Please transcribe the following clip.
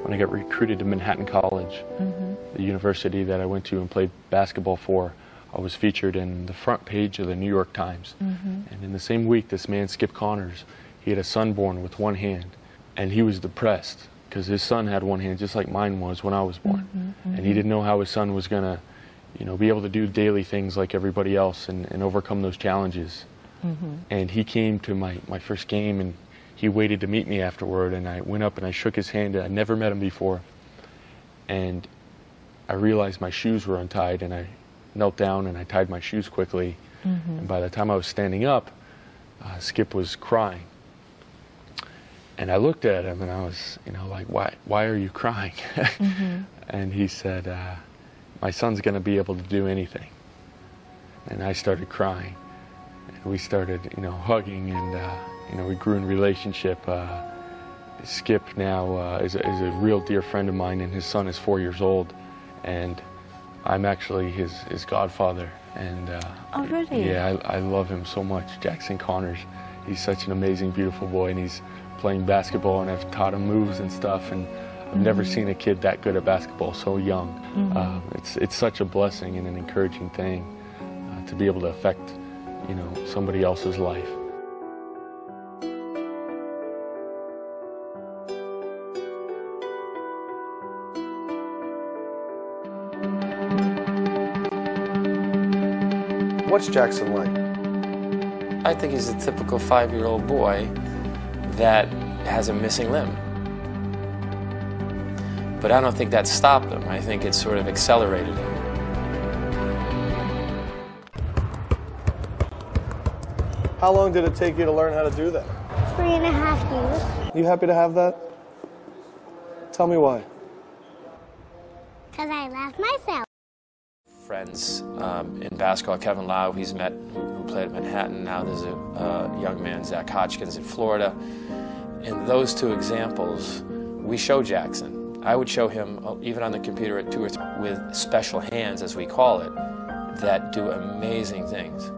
when I got recruited to Manhattan College, the university that I went to and played basketball for. I was featured in the front page of the New York Times. And in the same week, this man, Skip Connors, he had a son born with one hand, and he was depressed because his son had one hand just like mine was when I was born. And he didn't know how his son was going to, you know, be able to do daily things like everybody else and overcome those challenges. And he came to my first game, and he waited to meet me afterward, and I went up and I shook his hand. I'd never met him before. And I realized my shoes were untied, and I knelt down and I tied my shoes quickly. And by the time I was standing up, Skip was crying. And I looked at him and I was, you know, like, why are you crying? And he said, my son's going to be able to do anything. And I started crying. And we started, you know, hugging, and, you know, we grew in relationship. Skip now is a real dear friend of mine, and his son is 4 years old. And I'm actually his godfather. And oh, really? Yeah, I love him so much, Jackson Connors. He's such an amazing, beautiful boy, and he's playing basketball, and I've taught him moves and stuff, and I've never seen a kid that good at basketball so young. It's such a blessing and an encouraging thing to be able to affect, you know, somebody else's life. What's Jackson like? I think he's a typical 5-year-old boy that has a missing limb. But I don't think that stopped him. I think it sort of accelerated him. How long did it take you to learn how to do that? 3.5 years. You happy to have that? Tell me why. Because I love myself. Friends in basketball, Kevin Laue, he's met, who played at Manhattan. Now there's a young man, Zach Hodgkins, in Florida. In those two examples, we show Jackson. I would show him, even on the computer at 2 or 3, with special hands, as we call it, that do amazing things.